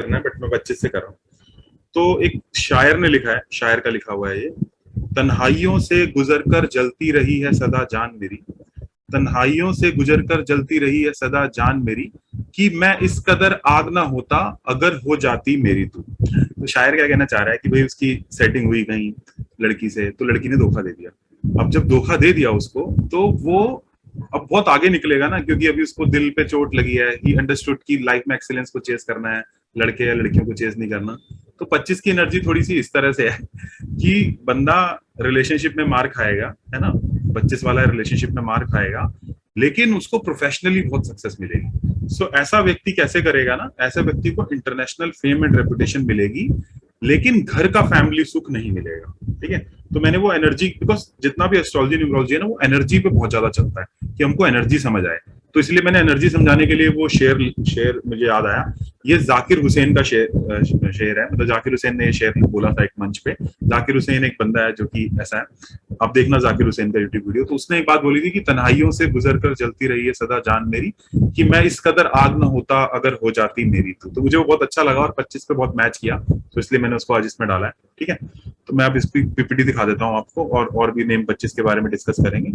करना है, बट मैं 25 से कर रहा हूँ। तो एक शायर ने लिखा है, शायर का लिखा हुआ है ये, तन्हाइयों से गुजरकर जलती रही है सदा जान मेरी, तन्हाइयों से गुजरकर जलती रही है सदा जान मेरी, कि मैं इस कदर आग ना होता अगर हो जाती मेरी तू। तो शायर क्या कहना चाह रहा है कि भाई उसकी सेटिंग हुई कहीं लड़की से, तो लड़की ने धोखा दे दिया। अब जब धोखा दे दिया उसको, तो वो अब बहुत आगे निकलेगा ना, क्योंकि अभी उसको दिल पे चोट लगी है। ही अंडरस्टूड कि लाइफ में एक्सेलेंस को चेस करना है, लड़के या लड़कियों को चेस नहीं करना। तो 25 की एनर्जी थोड़ी सी इस तरह से है कि बंदा रिलेशनशिप में मार खाएगा, है ना, 25 वाला रिलेशनशिप में मार खाएगा, लेकिन उसको प्रोफेशनली बहुत सक्सेस मिलेगी। सो ऐसा व्यक्ति कैसे करेगा ना, ऐसे व्यक्ति को इंटरनेशनल फेम एंड रेपुटेशन मिलेगी, लेकिन घर का फैमिली सुख नहीं मिलेगा। ठीक है, तो मैंने वो एनर्जी, बिकॉज जितना भी एस्ट्रोलॉजी न्यूमरोलॉजी है ना, वो एनर्जी पे बहुत ज्यादा चलता है कि हमको एनर्जी समझ आए। तो इसलिए मैंने एनर्जी समझाने के लिए वो शेर शेर मुझे याद आया। ये जाकिर हुसैन का शेर है, मतलब जाकिर हुसैन ने ये शेर बोला था एक मंच पे। जाकिर हुसैन एक बंदा है जो कि ऐसा है, आप देखना जाकिर हुसैन का यूट्यूब वीडियो। तो उसने एक बात बोली थी कि तन्हाइयों से गुजर कर जलती रही है सदा जान मेरी, कि मैं इस कदर आग ना होता अगर हो जाती मेरी तू। तो मुझे वो बहुत अच्छा लगा और 25 पे बहुत मैच किया, तो इसलिए मैंने उसको आज इसमें डाला है। ठीक है, तो मैं अब इस पीपीटी दिखा देता हूँ आपको, और भी नेम 25 के बारे में डिस्कस करेंगे।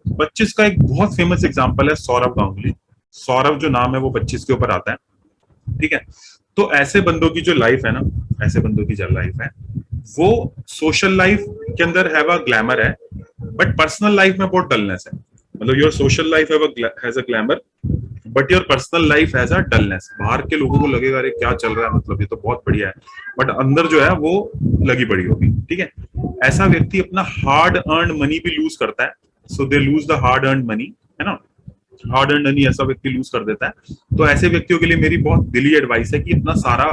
25 का एक बहुत फेमस एग्जांपल है सौरव गांगुली। सौरव जो नाम है वो 25 के ऊपर आता है। ठीक है, तो ऐसे बंदों की जो लाइफ है ना, ऐसे बंदों की जो लाइफ है, वो सोशल लाइफ के अंदर हैव अ ग्लैमर है, बट पर्सनल लाइफ में बहुत डलनेस है। मतलब your social life has a glamour, but your personal life has a dullness. बाहर के लोगों को लगेगा अरे क्या चल रहा है, मतलब ये तो बहुत बढ़िया है, बट अंदर जो है वो लगी पड़ी होगी। ठीक है, ऐसा व्यक्ति अपना हार्ड अर्न मनी भी लूज करता है। So they lose the hard earn money, है ना, हार्ड अर्न मनी ऐसा व्यक्ति लूज कर देता है। तो ऐसे व्यक्तियों के लिए मेरी बहुत दिली एडवाइस है कि अपना सारा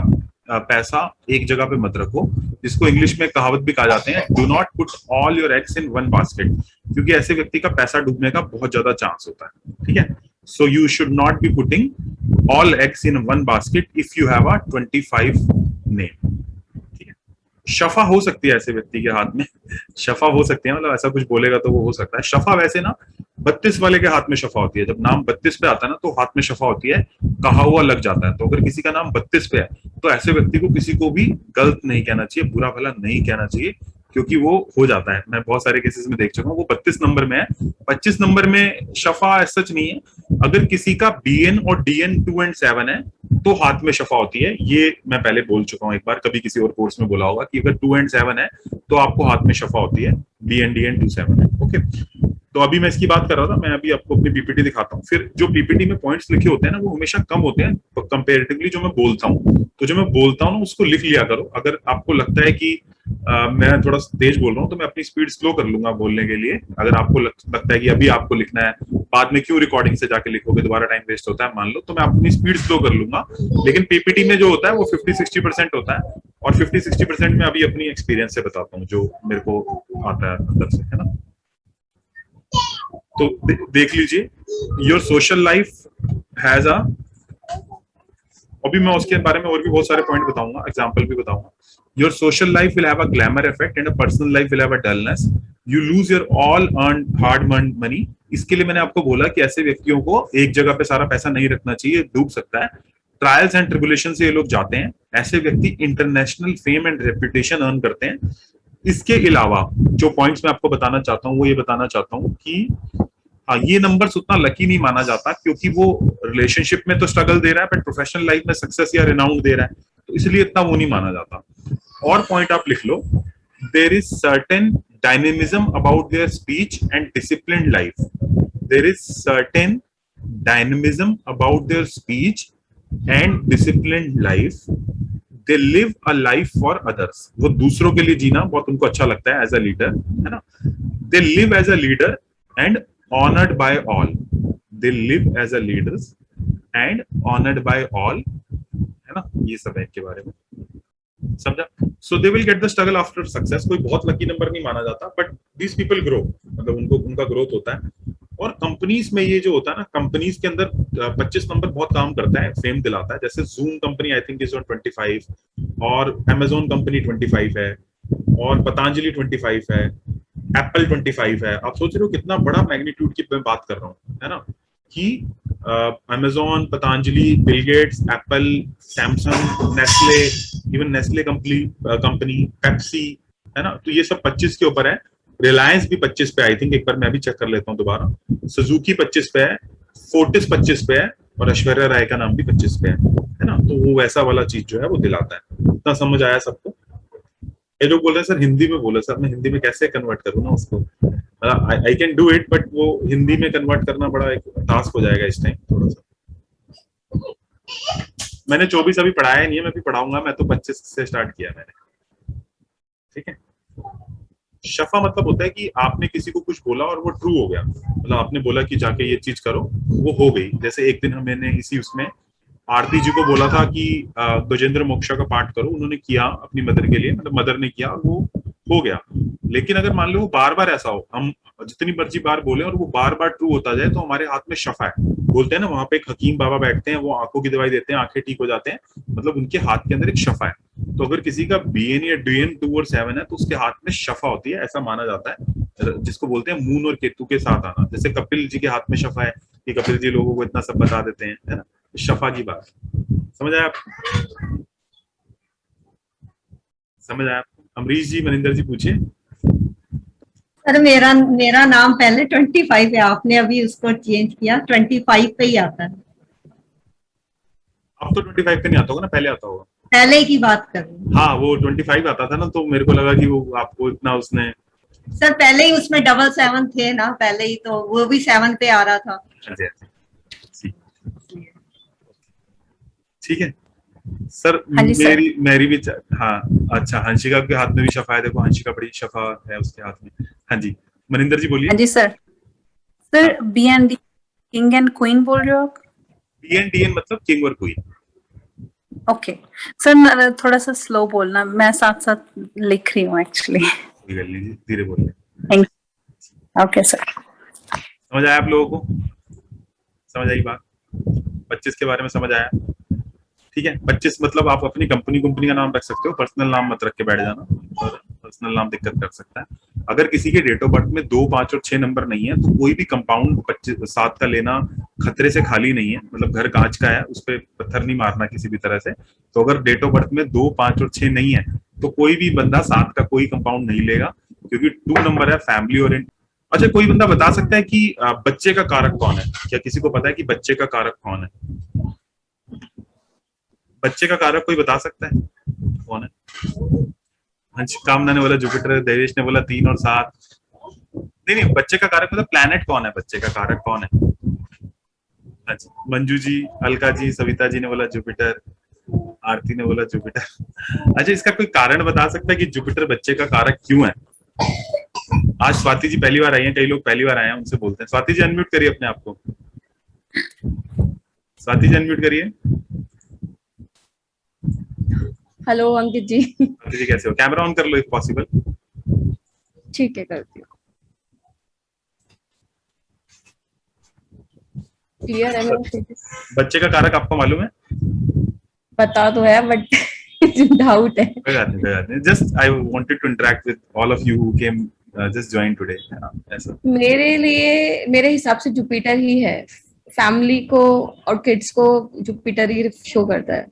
पैसा एक जगह पे मत रखो, जिसको इंग्लिश में कहावत भी कहा जाते हैं, do not put all your eggs in one basket, क्योंकि ऐसे व्यक्ति का पैसा डूबने का बहुत ज्यादा चांस होता है। ठीक है, so you should not be putting all eggs in one basket if you have a 25 name. Shafa हो सकती है ऐसे व्यक्ति के हाथ में, शफा हो सकती है, मतलब ऐसा कुछ बोलेगा तो वो हो सकता है। शफा वैसे ना 32 वाले के हाथ में शफा होती है, जब नाम 32 पे आता है ना तो हाथ में शफा होती है, कहा हुआ लग जाता है। तो अगर किसी का नाम 32 पे है तो ऐसे व्यक्ति को किसी को भी गलत नहीं कहना चाहिए, बुरा भला नहीं कहना चाहिए, क्योंकि वो हो जाता है। मैं बहुत सारे केसेस में देख चुका हूँ, वो 32 नंबर में है, 25 नंबर में शफा सच नहीं है। अगर किसी का बीएन और डीएन 2 एंड 7 है तो हाथ में शफा होती है। ये मैं पहले बोल चुका हूँ एक बार, कभी किसी और कोर्स में बोला होगा कि अगर 2 एंड 7 है तो आपको हाथ में शफा होती है, बीएन डीएन 2 7 है। ओके, तो अभी मैं इसकी बात कर रहा था, मैं अभी आपको अपनी पीपीटी दिखाता हूँ। फिर जो पीपीटी में पॉइंट्स लिखे होते हैं ना, वो हमेशा कम होते हैं कंपेरेटिवली जो मैं बोलता हूँ। तो जो मैं बोलता हूँ ना उसको लिख लिया करो। अगर आपको लगता है कि मैं थोड़ा तेज बोल रहा हूँ तो मैं अपनी स्पीड स्लो कर लूंगा बोलने के लिए। अगर आपको लगता है कि अभी आपको लिखना है, बाद में क्यों रिकॉर्डिंग से जाके लिखोगे, दोबारा टाइम वेस्ट होता है मान लो, तो मैं अपनी स्पीड स्लो कर लूंगा। लेकिन पीपीटी में जो होता है वो 50-60% होता है, और 50-60% में अभी अपनी एक्सपीरियंस से बताता हूँ जो मेरे को आता है अंदर से, है ना। तो देख लीजिए, your social life has a, अभी मैं उसके बारे में और भी बहुत सारे पॉइंट बताऊंगा, एग्जांपल भी बताऊंगा। Your social life will have a glamour effect and a personal life will have a dullness. You lose your all earn hard earn money. इसके लिए मैंने आपको बोला कि ऐसे व्यक्तियों को एक जगह पे सारा पैसा नहीं रखना चाहिए, डूब सकता है। ट्रायल्स एंड ट्रिबुलेशन से ये लोग जाते हैं। ऐसे व्यक्ति international fame and reputation earn करते हैं। इसके अलावा जो पॉइंट्स मैं आपको बताना चाहता हूँ वो ये बताना चाहता हूँ कि हाँ, ये नंबर्स उतना लकी नहीं माना जाता, क्योंकि वो रिलेशनशिप में तो स्ट्रगल दे रहा है बट प्रोफेशनल लाइफ में सक्सेस या रिनाउंड दे रहा है, तो इसलिए इतना वो नहीं माना जाता। और पॉइंट आप लिख लो, there is certain dynamism about their speech and discipline life. There is certain dynamism about their speech and discipline life. They live a life for others. वो दूसरों के लिए जीना बहुत उनको अच्छा लगता है एज अ लीडर, है ना। They live as a leader and honored by all. They live as a leaders and honored by all, है ना। ये सब है के बारे में, समझा। So they will get the struggle after success. कोई बहुत लकी नंबर नहीं माना जाता, बट दिस पीपल ग्रो, मतलब उनको उनका ग्रोथ होता है। और कंपनीज में ये जो होता है ना, कंपनीज के अंदर 25 नंबर बहुत काम करता है, फेम दिलाता है। जैसे zoom company I think is on 25, और अमेजोन कंपनी 25 है, और पतंजलि 25 है, एप्पल 25 है। आप सोच रहे हो कितना बड़ा मैग्नीट्यूड की मैं बात कर रहा हूँ, है ना, कि Amazon, Patanjali, Bill Gates, Apple, Samsung, Nestle, even Nestle company, Pepsi, है ना। तो ये सब 25 के ऊपर है। रिलायंस भी 25 पे, आई थिंक एक बार मैं भी चेक कर लेता हूँ दोबारा। सुजुकी 25 पे है, फोर्टिस 25 पे है, और ऐश्वर्या राय का नाम भी 25 पे है ना। तो वो वैसा वाला चीज जो है वो दिलाता है। इतना समझ आया सबको? ये लोग बोल रहे हैं सर हिंदी में बोलो। सर मैं हिंदी में कैसे कन्वर्ट करूँ ना उसको? I can do it, but वो हिंदी में कन्वर्ट करना बड़ा एक टास्क हो जाएगा इस टाइम थोड़ा सा। मैंने 24 अभी पढ़ाया नहीं है, मैं भी पढ़ाऊंगा। मैं तो 25 से स्टार्ट किया मैंने। ठीक है। शफा मतलब होता है कि आपने किसी को कुछ बोला और वो ट्रू हो गया। मतलब आपने बोला कि जाके ये चीज करो, वो हो गई। जैसे एक दिन मैंने इसी उसमें आरती जी को बोला था कि गजेंद्र मोक्षा का पाठ करो, उन्होंने किया अपनी मदर के लिए, मतलब मदर ने किया और वो हो गया। लेकिन अगर मान लो वो बार बार ऐसा हो, हम जितनी मर्जी बार बोले और वो बार बार ट्रू होता जाए, तो हमारे हाथ में शफा है। बोलते हैं ना, वहां पे एक हकीम बाबा बैठते हैं, वो आंखों की दवाई देते हैं, आंखें ठीक हो जाते हैं, मतलब उनके हाथ के अंदर एक शफा है। तो अगर किसी का BN या DN 2 और 7 है, तो उसके हाथ में शफा होती है, ऐसा माना जाता है, जिसको बोलते हैं मून और केतु के साथ आना। जैसे कपिल जी के हाथ में शफा है कि कपिल जी लोगों को इतना सब बता देते हैं, है ना। शफा की बात समझ आया आपको? समझ आया आपको? अमरीश जी, मनिंदर जी पूछिए। सर मेरा मेरा नाम पहले 25 है, आपने अभी उसको चेंज किया, 25 पे ही आता है। अब तो 25 पे नहीं आता होगा ना, पहले आता होगा। पहले की बात कर रही हूँ। हाँ, वो 25 आता था ना, तो मेरे को लगा कि वो आपको इतना उसने। सर पहले ही उसमें 777 थे ना, पहले ही तो वो भी 7 पे आ रहा था। ठीक है सर। हाँ जी सर। मेरी भी हाँ। अच्छा, हंसिका के हाथ में भी शफा है, देखो हंसिका बड़ी शफा है उसके हाथ में। हाँ जी, मनिंदर जी बोलिए। हाँ जी sir. Sir BND king and queen बोल रहे हो आप? BN DN मतलब किंग और क्वीन। ओके सर, थोड़ा सा स्लो बोलना, मैं साथ साथ लिख रही हूँ एक्चुअली। कोई गल नहीं जी, धीरे बोलिए। Thank okay sir. समझ आया आप लोगों को? समझ आई बात? 25 के बारे में समझ आया? ठीक है। 25 मतलब आप अपनी कंपनी का नाम रख सकते हो, पर्सनल नाम मत रख के बैठ जाना, और पर्सनल नाम दिक्कत कर सकता है। अगर किसी के डेट ऑफ बर्थ में 2, 5 और 6 नंबर नहीं है, तो कोई भी कंपाउंड 7 का लेना खतरे से खाली नहीं है। मतलब घर कांच का है, उस पर पत्थर नहीं मारना किसी भी तरह से। तो अगर डेट ऑफ बर्थ में 2, 5 और 6 नहीं है, तो कोई भी बंदा 7 का कोई कंपाउंड नहीं लेगा, क्योंकि 2 नंबर है फैमिली ओरिएंट। अच्छा, कोई बंदा बता सकता है कि बच्चे का कारक कौन है? क्या किसी को पता है कि बच्चे का कारक कौन है? बच्चे का कारक कोई बता सकता है कौन है? कामना ने बोला जुपिटर, देवेश ने बोला 3 और 7। नहीं, बच्चे का कारक मतलब प्लैनेट कौन है, बच्चे का कारक कौन है? अच्छा, मंजू जी, अलका जी, सविता जी ने बोला जुपिटर, आरती ने बोला जुपिटर। अच्छा, इसका कोई कारण बता सकता है कि जुपिटर बच्चे का कारक क्यों है? आज स्वाति जी पहली बार आई हैं, कई लोग पहली बार आए हैं, उनसे बोलते हैं। स्वाति जी अनम्यूट करिए अपने आप को। स्वाति जी अनम्यूट करिए। हेलो अंकित जी। स्वाति जी कैसे हो? कैमरा ऑन कर लो इफ पॉसिबल। ठीक है, करती हूँ। क्लियर है मेरा? बच्चे का कारक आपको मालूम है? पता तो है बट डाउट है। कोई बात नहीं। Just I wanted to interact with all of you who came just join today. ऐसा मेरे लिए मेरे हिसाब से जुपिटर ही है। फैमिली को और किड्स को जुपिटर ही शो करता है।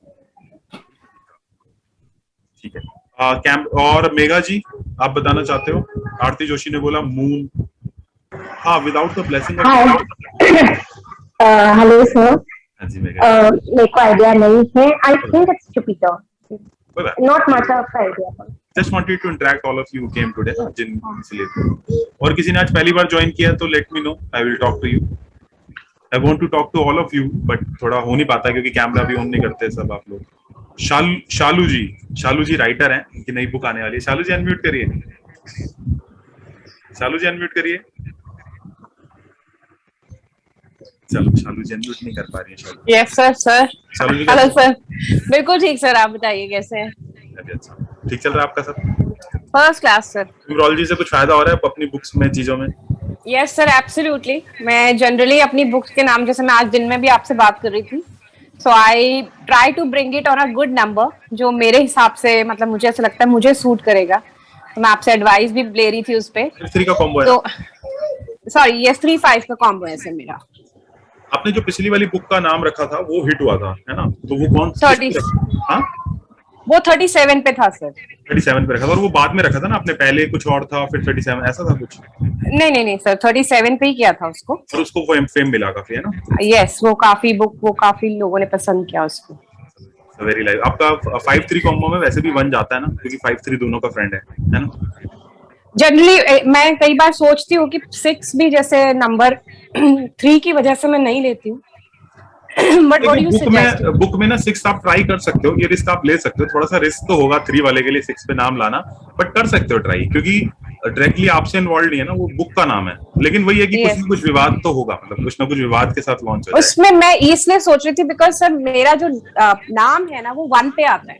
ठीक है। कैंप और मेघा जी, आप बताना चाहते हो? आरती जोशी ने बोला मून। हाँ, without the blessing of. Hello sir. हाँ जी मेघा। मेरे को आइडिया नहीं है। I think it's Jupiter, not much of idea. Just wanted to interact all of you came today, जिन इसलिए। और किसी ने आज पहली बार ज्वाइन किया तो let me know, I will talk to you. I want to talk to all of you, but थोड़ा हो नहीं पाता क्योंकि कैमरा भी ऑन नहीं करते सब आप लोग। शालू जी राइटर हैं, उनकी नई बुक आने वाली है। शालू जी अनम्यूट करिए। शालू जी अनम्यूट करिए। चलो, शालू जी अनम्यूट नहीं कर पा रही है। Shalu. Yes sir. Shalu ji hello sir. बिल्कुल ठीक सर, आप बताइए कैसे हैं? अभी अच्छा ठीक चल रहा है आपका सब? First class sir. न्यूमरोलॉजी से कुछ फायदा हो रहा है अपनी बुक्स में, चीजों में? Yes sir, absolutely. मैं जनरली अपनी बुक्स के नाम, जैसे मैं आज दिन में भी आपसे बात कर रही थी, so I try to bring it on a good number, जो मेरे हिसाब से, मतलब मुझे ऐसा लगता है मुझे सूट करेगा। तो मैं आपसे एडवाइस भी ले रही थी उस पे। 3 का कॉम्बो है। तो सॉरी, यस 3-5 का कॉम्बो है सर मेरा। आपने जो पिछली वाली बुक का नाम रखा था वो हिट हुआ था, है ना? तो वो कौन? 30 हाँ, वो 37 पे था सर। 37 पे रखा था, और वो बाद में रखा था ना आपने, पहले कुछ और था फिर 37, ऐसा था कुछ? नहीं सर, 37 पे ही किया था उसको। और उसको फेम मिला काफी, है ना? यस, वो काफी लोगों ने पसंद किया उसको। Very live. आपका 5-3 कॉम्बो में वैसे भी 1 जाता है ना, क्योंकि 5-3 दोनों का फ्रेंड है ना? जनरली मैं कई बार सोचती हूँ कि 6 भी जैसे नंबर 3 की वजह से मैं नहीं लेती हूँ। But what you suggest? Book में ना 6 आप ट्राई कर सकते हो, ये रिस्क आप ले सकते हो, थोड़ा सा रिस्क तो होगा 3 वाले के लिए 6 पे नाम लाना, बट कर सकते हो ट्राई, क्योंकि डायरेक्टली आपसे इन्वॉल्व नहीं है ना, वो बुक का नाम है। लेकिन वही है कि कुछ ना कुछ विवाद तो होगा, मतलब कुछ ना कुछ विवाद के साथ लॉन्च हो जाए। उसमें मैं इसलिए सोच रही थी बिकॉज सर मेरा जो नाम है ना वो 1 पे आता है,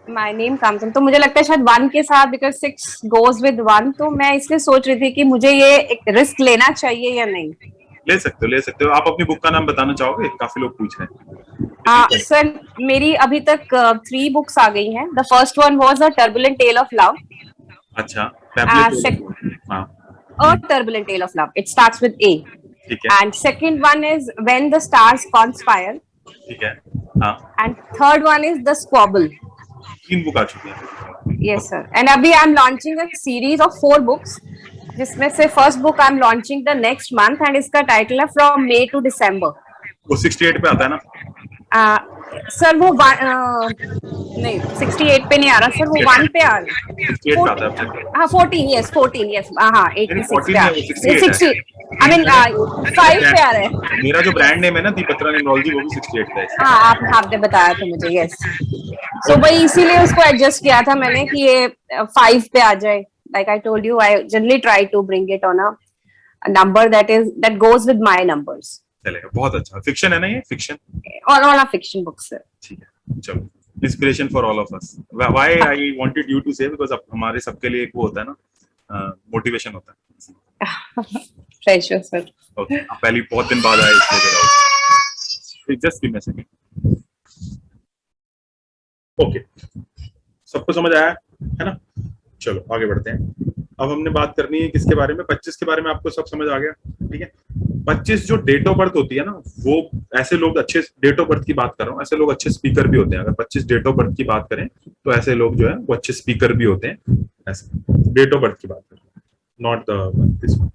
माय नेम कम्स इन, तो मुझे लगता है शायद 1 के साथ, बिकॉज 6 गोज विद 1, तो मैं इसलिए सोच रही थी कि मुझे ये एक रिस्क लेना चाहिए या नहीं। ले सकते हो। आप अपनी बुक का नाम बताना चाहोगे? काफी लोग पूछ रहे हैं। हाँ सर, मेरी अभी तक 3 बुक्स आ गई हैं। The first one was a turbulent tale of love. अच्छा, हाँ, A turbulent tale of love. It starts with A. ठीक है, And second one is When the Stars Conspire. ठीक है, हाँ, And third one is The Squabble. 3 book आ चुकी हैं। Yes, sir. And अभी I'm launching a series of 4 books, जिसमें से first book I'm launching the next month, and इसका title है From May to December. वो 68 पे आता है ना? सर वो नहीं 68 पे नहीं आ रहा सर, वो 1 पे आ रहा है। 68 पे आता है अब तक। हाँ 14 यस, हाँ 86 पे आ रहा है, 60 आई मीन 5 पे आ रहा है। मेरा जो ब्रांड नेम है ना दीपत्रा न्यूमरोलॉजी, वो भी 68 का है। हाँ आपने बताया था मुझे, यस। सो वही इसीलिए उसको एडजस्ट किया था मैंने कि ये 5 पे आ जाए। Like I told you, I generally try to bring it on a number that goes with my numbers. चलेगा, बहुत अच्छा। फिक्शन है ना ये? फिक्शन और ऑल फिक्शन बुक्स सर। ठीक है, चलो। Inspiration for all of us. Why I wanted you to say, because हमारे सबके लिए एक वो होता है ना, मोटिवेशन होता है। Pressure sir. ओके, पहली बहुत दिन बाद आए इसलिए just give me a second. Okay, सबको समझ आया है ना? चलो आगे बढ़ते हैं। अब हमने बात करनी है किसके बारे में? 25 के बारे में। आपको सब समझ आ गया, ठीक है? 25 जो डेट ऑफ बर्थ होती है ना, वो ऐसे लोग अच्छे, डेट ऑफ बर्थ की बात कर रहा हूँ, ऐसे लोग अच्छे स्पीकर भी होते हैं। अगर 25 डेट ऑफ बर्थ की बात करें तो ऐसे लोग जो है वो अच्छे स्पीकर भी होते हैं। ऐसे डेट ऑफ बर्थ की बात कर रहा हूँ, नॉट दिस वन।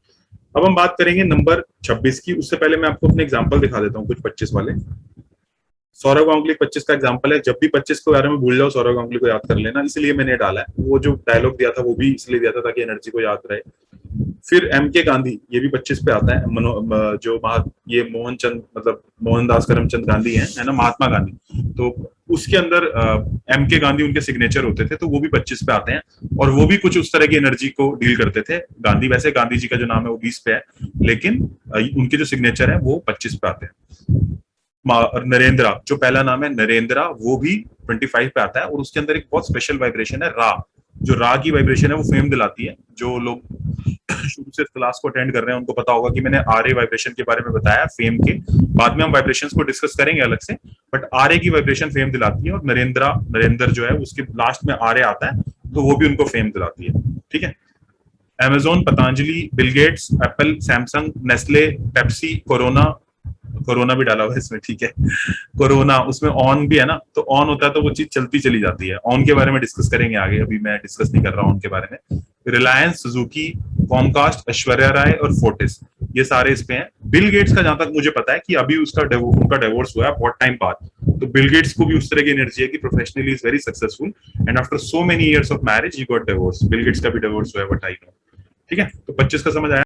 अब हम बात करेंगे नंबर 26 की। उससे पहले मैं आपको अपने एग्जाम्पल दिखा देता हूँ कुछ 25 वाले। सौरव गांगुली 25 का एग्जांपल है। जब भी 25 के बारे में भूल जाओ, सौरव गांगुली को याद कर लेना, इसलिए मैंने डाला है। वो जो डायलॉग दिया था वो भी इसलिए दिया था ताकि एनर्जी को याद रहे। फिर एम.के. गांधी, ये भी 25 पे आता है। जो ये मोहनचंद, मतलब मोहनदास करमचंद गांधी है ना, महात्मा गांधी। तो उसके अंदर एम.के. गांधी उनके सिग्नेचर होते थे, तो वो भी 25 पे आते हैं। और वो भी कुछ उस तरह की एनर्जी को डील करते थे। गांधी, वैसे गांधी जी का जो नाम है वो 20 पे है, लेकिन उनके जो सिग्नेचर है वो 25 पे आते हैं। नरेंद्रा, जो पहला नाम है नरेंद्रा, वो भी 25 पे आता है। और उसके अंदर एक बहुत स्पेशल वाइब्रेशन है, रा। जो रा की वाइब्रेशन है वो फेम दिलाती है। जो लोग शुरू से क्लास को अटेंड कर रहे हैं उनको पता होगा कि मैंने आर्य वाइब्रेशन के बारे में बताया, फेम के। बाद में हम वाइब्रेशंस को डिस्कस करेंगे अलग से, बट आर्य की वाइब्रेशन फेम दिलाती है। और नरेंद्र जो है उसके लास्ट में आर्य आता है, तो वो भी उनको फेम दिलाती है, ठीक है? Amazon, Patanjali, Bill Gates, Apple, Samsung, Nestle, Pepsi, corona भी डाला हुआ है इसमें, ठीक है? कोरोना, उसमें ऑन भी है ना, तो ऑन होता है तो वो चीज चलती चली जाती है। ऑन के बारे में डिस्कस करेंगे आगे, अभी मैं डिस्कस नहीं कर रहा हूं ऑन के बारे में। रिलायंस, सुजुकी, कॉमकास्ट, ऐश्वर्या राय और फोर्टिस, ये सारे इस पे हैं। बिल गेट्स का जहां तक मुझे पता है कि अभी उनका डिवोर्स हुआ है बहुत टाइम बाद। तो बिल गेट्स को भी उस तरह की एनर्जी है कि professionally is very successful, and after so many years of marriage he got divorce. Bill Gates का भी डिवोर्स हुआ है, व्हाट आई नो, ठीक है? तो 25 का समझ आया।